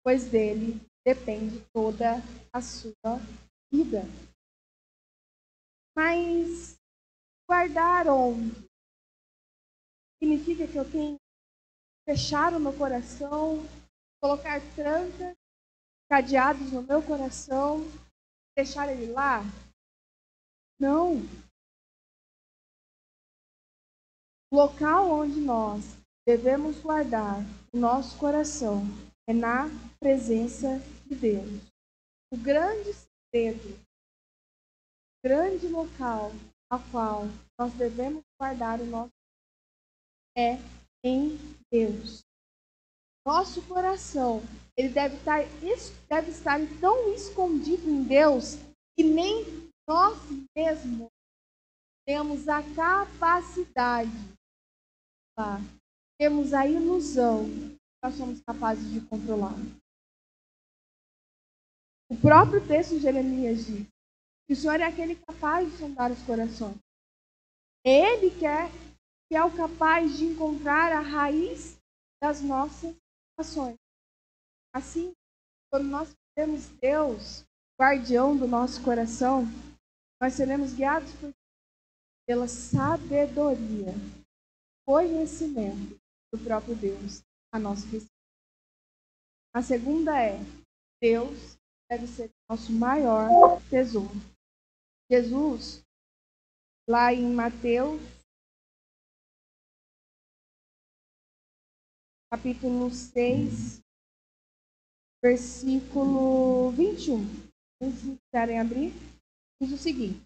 pois dele depende toda a sua vida. Mas guardar onde? Significa que eu tenho que fechar o meu coração, colocar trancas, cadeados no meu coração, deixar ele lá? Não. O local onde nós devemos guardar o nosso coração é na presença de Deus. O grande segredo, o grande local ao qual nós devemos guardar o nosso é em Deus. Nosso coração, ele deve estar tão escondido em Deus que nem nós mesmos temos a capacidade, temos a ilusão que nós somos capazes de controlar. O próprio texto de Jeremias diz que o Senhor é aquele capaz de sondar os corações. Ele que é o capaz de encontrar a raiz das nossas ações. Assim, quando nós temos Deus, guardião do nosso coração, nós seremos guiados pela sabedoria, conhecimento do próprio Deus a nosso respeito. A segunda é: Deus deve ser o nosso maior tesouro. Jesus, lá em Mateus, capítulo 6, versículo 21. Se quiserem abrir, diz o seguinte: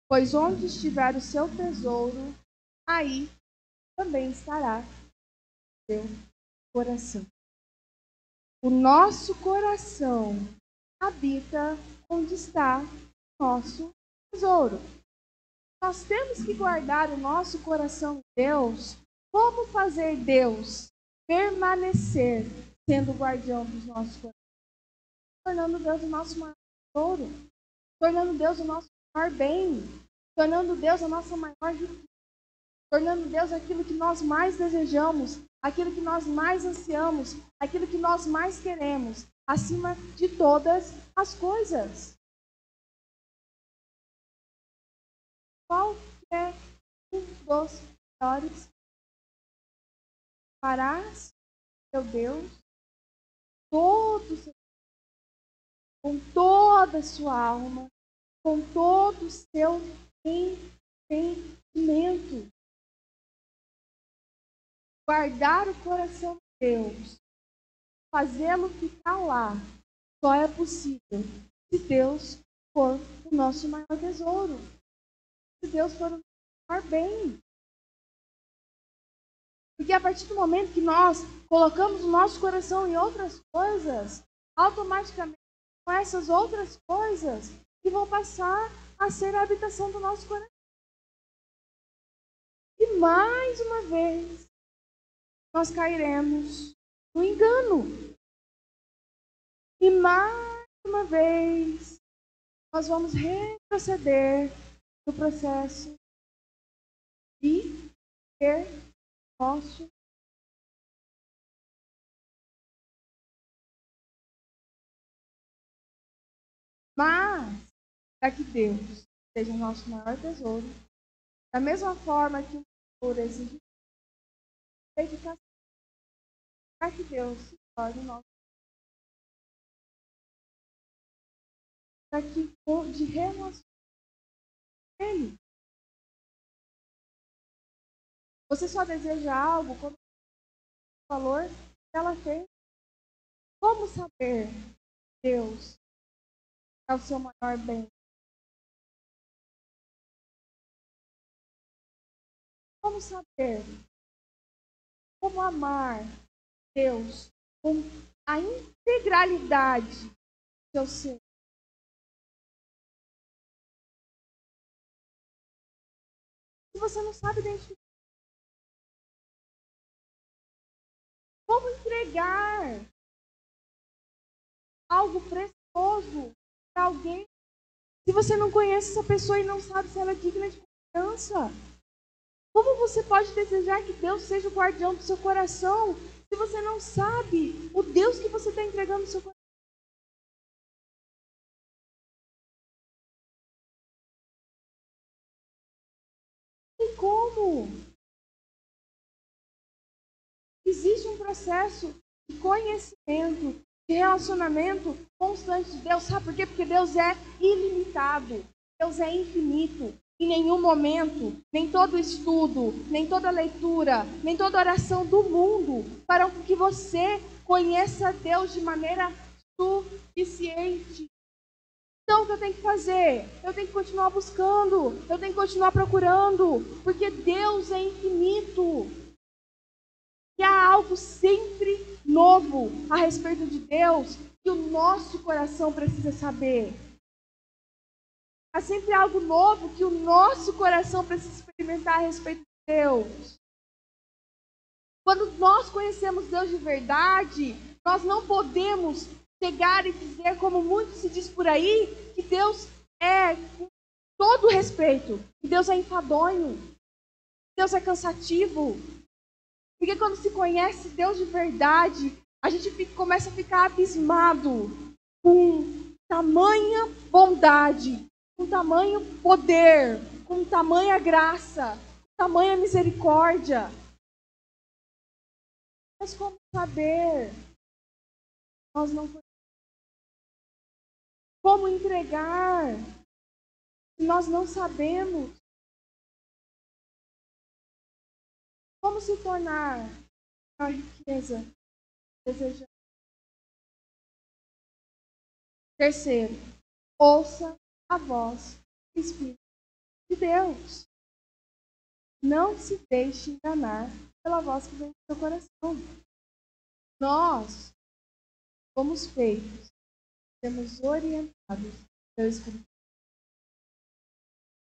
pois onde estiver o seu tesouro, aí também estará o seu coração. O nosso coração habita onde está o nosso tesouro. Nós temos que guardar o nosso coração em Deus. Como fazer Deus permanecer sendo o guardião dos nossos corações? Tornando Deus o nosso maior tesouro, tornando Deus o nosso maior bem, tornando Deus a nossa maior riqueza, tornando Deus aquilo que nós mais desejamos, aquilo que nós mais ansiamos, aquilo que nós mais queremos, acima de todas as coisas. Qual é um dos melhores? Farás seu Deus com toda a sua alma, com todo o seu entendimento. Guardar o coração de Deus fazê-lo ficar lá só é possível se Deus for o nosso maior tesouro. Se Deus for o nosso maior bem. Porque a partir do momento que nós colocamos o nosso coração em outras coisas, automaticamente são essas outras coisas que vão passar a ser a habitação do nosso coração. E mais uma vez, nós cairemos no engano. E mais uma vez, nós vamos retroceder no processo de ter nosso. Mas, para que Deus seja o nosso maior tesouro, da mesma forma que o tesouro exige dedicação, para que Deus se torne o nosso, para que de relacionamento com Ele. Você só deseja algo quando o valor que ela fez. Como saber Deus é o seu maior bem? Como saber? Como amar Deus com a integralidade do seu ser? Se você não sabe identificar, como entregar algo precioso para alguém se você não conhece essa pessoa e não sabe se ela é digna de confiança? Como você pode desejar que Deus seja o guardião do seu coração se você não sabe o Deus que você está entregando no seu coração? E como? Existe um processo de conhecimento, de relacionamento constante de Deus. Sabe por quê? Porque Deus é ilimitado. Deus é infinito. Em nenhum momento, nem todo estudo, nem toda leitura, nem toda oração do mundo farão com que você conheça Deus de maneira suficiente. Então, o que eu tenho que fazer? Eu tenho que continuar buscando, eu tenho que continuar procurando, porque Deus é infinito. E há algo sempre novo a respeito de Deus que o nosso coração precisa saber. Há sempre algo novo que o nosso coração precisa experimentar a respeito de Deus. Quando nós conhecemos Deus de verdade, nós não podemos chegar e dizer, como muito se diz por aí, que Deus é, com todo respeito, que Deus é enfadonho, que Deus é cansativo. Porque quando se conhece Deus de verdade, a gente começa a ficar abismado com tamanha bondade, com tamanho poder, com tamanha graça, com tamanha misericórdia. Mas como saber? Nós não conhecemos. Como entregar? Se nós não sabemos. Como se tornar a riqueza desejada? Terceiro, ouça a voz do Espírito de Deus. Não se deixe enganar pela voz que vem do seu coração. Nós fomos feitos, sermos orientados pelo Espírito.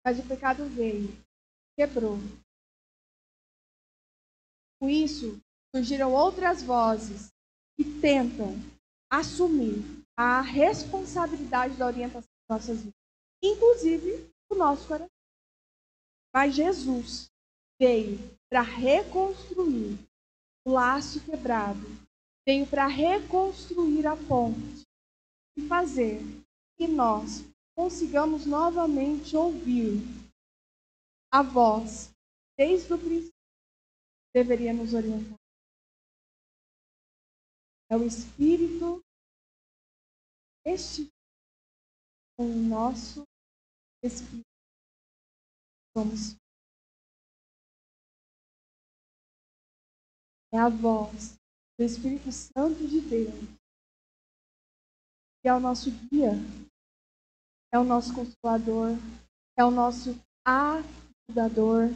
Mas o pecado veio, quebrou. Com isso, surgiram outras vozes que tentam assumir a responsabilidade da orientação das nossas vidas, inclusive o nosso coração. Mas Jesus veio para reconstruir o laço quebrado, veio para reconstruir a ponte e fazer que nós consigamos novamente ouvir a voz, desde o princípio, deveria nos orientar. É o Espírito este com o nosso Espírito. Somos. É a voz do Espírito Santo de Deus, que é o nosso guia, é o nosso consolador, é o nosso ajudador.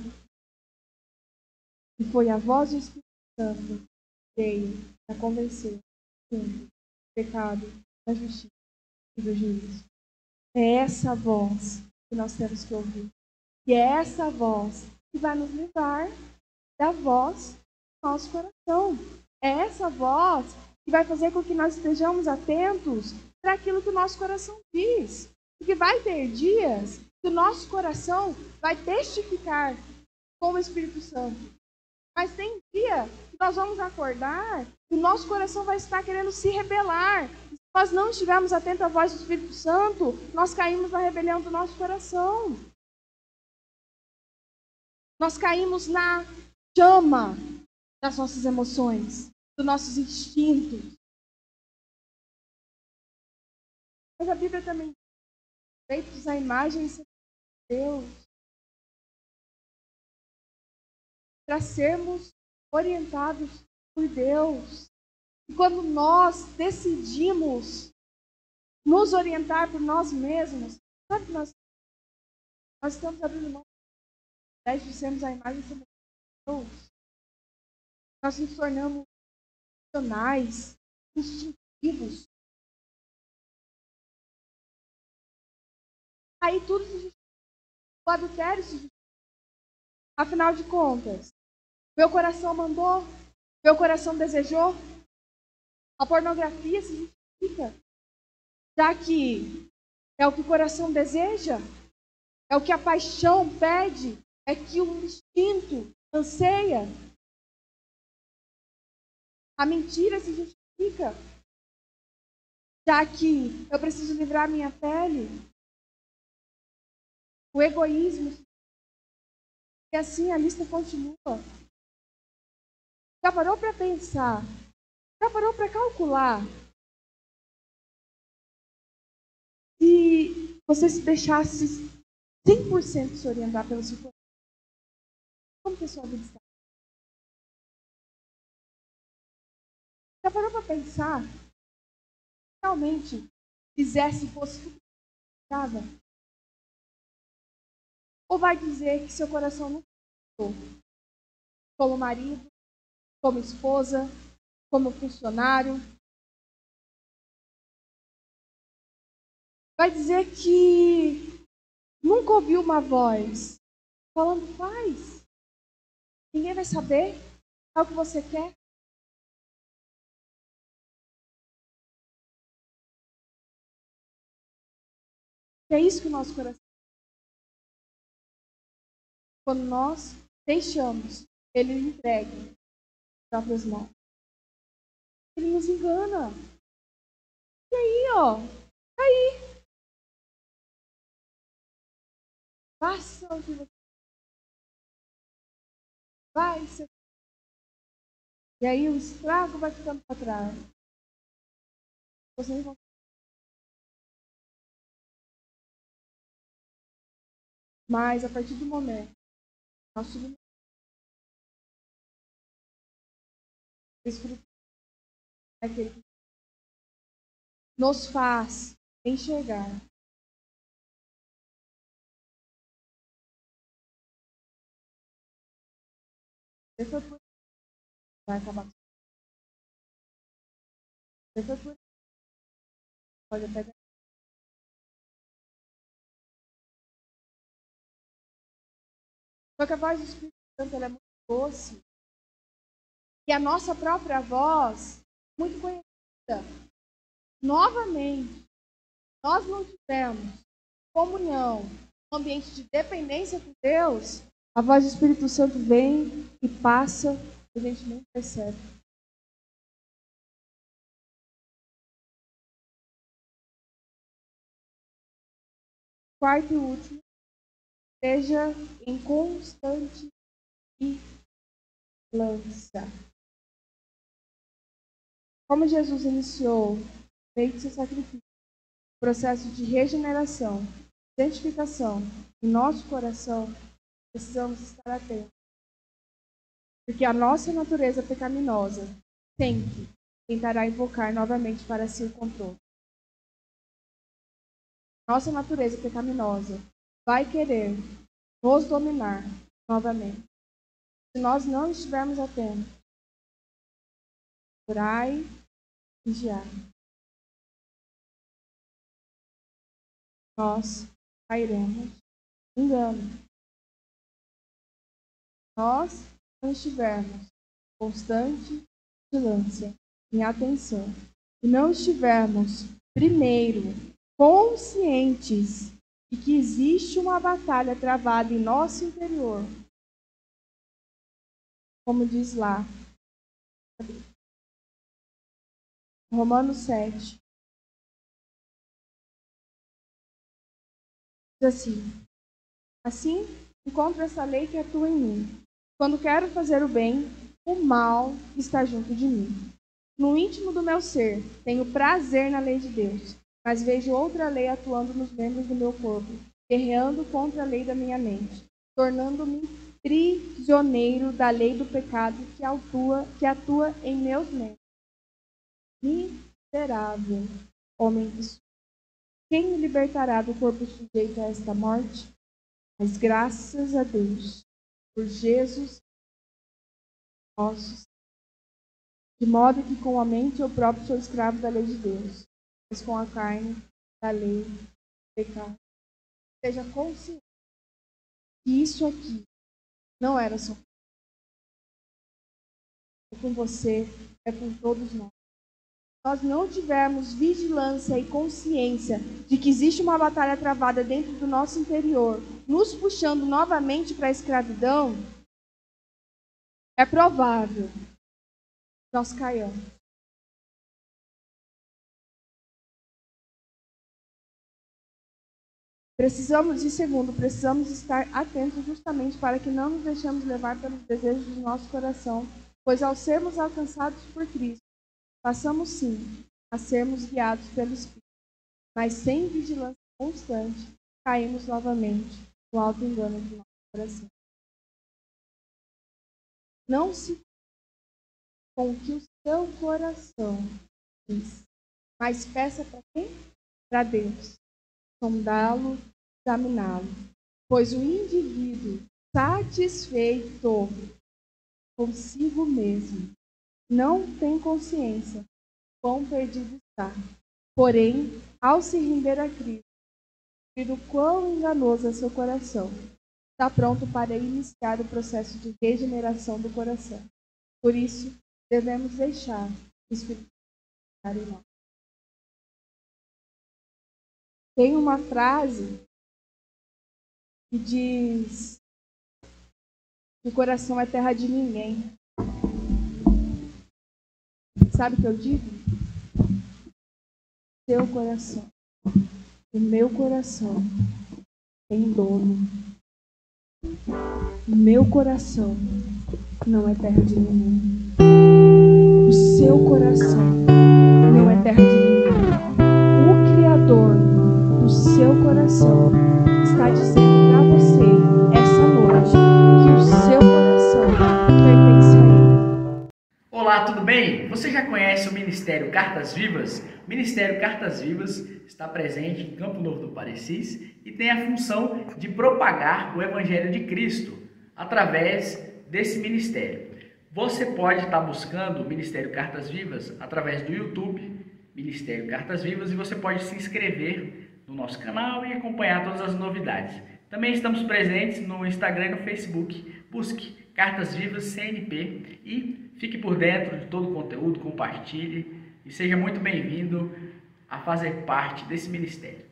E foi a voz do Espírito Santo que veio para convencer o mundo do pecado, da justiça e do juízo. É essa voz que nós temos que ouvir. E é essa voz que vai nos livrar da voz do nosso coração. É essa voz que vai fazer com que nós estejamos atentos para aquilo que o nosso coração diz. Porque vai ter dias que o nosso coração vai testificar com o Espírito Santo. Mas tem dia que nós vamos acordar e o nosso coração vai estar querendo se rebelar. Se nós não estivermos atentos à voz do Espírito Santo, nós caímos na rebelião do nosso coração. Nós caímos na chama das nossas emoções, dos nossos instintos. Mas a Bíblia também diz, feitos à imagem e semelhança de Deus, para sermos orientados por Deus. E quando nós decidimos nos orientar por nós mesmos, sabe que nós estamos abrindo mão de sermos a imagem e semelhança de Deus. Nós nos tornamos racionais, instintivos. Aí tudo se justifica. O adultério se justifica. Afinal de contas, meu coração mandou, meu coração desejou. A pornografia se justifica, já que é o que o coração deseja, é o que a paixão pede, é que o instinto anseia. A mentira se justifica, já que eu preciso livrar minha pele. O egoísmo, e assim a lista continua. Já parou para pensar? Já parou para calcular? Se você se deixasse 100% se orientar pelo seu coração, como que a sua vida está? Já parou para pensar? Realmente fizesse, fosse tudo que precisava? Ou vai dizer que seu coração não ficou? Como marido, como esposa, como funcionário? Vai dizer que nunca ouviu uma voz falando, faz. Ninguém vai saber. É o que você quer. E é isso que o nosso coração. Quando nós deixamos ele entregue nas próprias mãos, ele nos engana. E aí, ó, aí. Faça o que você vai ser. E aí o estrago vai ficando para trás. Vocês vão. Mas a partir do momento que nós submetemos o Espírito é aquele que nos faz enxergar. Vai acabar. Pode até. Só que a voz do Espírito Santo ela é muito doce. E a nossa própria voz, muito conhecida. Novamente, nós não tivemos comunhão, um ambiente de dependência com Deus, a voz do Espírito Santo vem e passa e a gente nem percebe. Quarto e último, esteja em constante vigilância. Como Jesus iniciou, meio de seu sacrifício, o processo de regeneração, santificação em nosso coração, precisamos estar atentos. Porque a nossa natureza pecaminosa sempre tentará invocar novamente para si o controle. Nossa natureza pecaminosa vai querer nos dominar novamente. Se nós não estivermos atentos, orai e vigiai, nós cairemos em engano. Nós não estivermos constante vigilância, em atenção, e não estivermos, primeiro, conscientes de que existe uma batalha travada em nosso interior, como diz lá, Romanos 7, diz assim, encontro essa lei que atua em mim. Quando quero fazer o bem, o mal está junto de mim. No íntimo do meu ser, tenho prazer na lei de Deus, mas vejo outra lei atuando nos membros do meu corpo, guerreando contra a lei da minha mente, tornando-me prisioneiro da lei do pecado que atua em meus membros. Miserável homem que sou. Quem me libertará do corpo sujeito a esta morte? Mas graças a Deus, por Jesus nosso Senhor. De modo que com a mente eu próprio sou escravo da lei de Deus, mas com a carne da lei do pecado. Seja consciente que isso aqui não era só com você, é com todos nós. Nós não tivermos vigilância e consciência de que existe uma batalha travada dentro do nosso interior, nos puxando novamente para a escravidão, é provável que nós caiamos. Precisamos estar atentos justamente para que não nos deixemos levar pelos desejos do nosso coração, pois ao sermos alcançados por Cristo, passamos sim a sermos guiados pelo Espírito, mas sem vigilância constante, caímos novamente no alto engano do nosso coração. Não se com o que o seu coração diz, mas peça para quem? Para Deus. Sondá-lo, examiná-lo, pois o indivíduo satisfeito consigo mesmo não tem consciência quão perdido está. Porém, ao se render a Cristo, o quão enganoso é seu coração, está pronto para iniciar o processo de regeneração do coração. Por isso, devemos deixar o Espírito Santo em nós. Tem uma frase que diz que o coração é terra de ninguém. Sabe o que eu digo? Seu coração, o meu coração tem dono. O meu coração não é terra de ninguém. O seu coração não é terra de ninguém. O Criador do seu coração está dizendo para você essa noite que o seu coração pertence a Ele. Olá, tudo bem? Você já conhece o Ministério Cartas Vivas? O Ministério Cartas Vivas está presente em Campo Novo do Parecis e tem a função de propagar o Evangelho de Cristo através desse ministério. Você pode estar buscando o Ministério Cartas Vivas através do YouTube, Ministério Cartas Vivas, e você pode se inscrever no nosso canal e acompanhar todas as novidades. Também estamos presentes no Instagram e no Facebook. Busque Cartas Vivas CNP e fique por dentro de todo o conteúdo, compartilhe e seja muito bem-vindo a fazer parte desse ministério.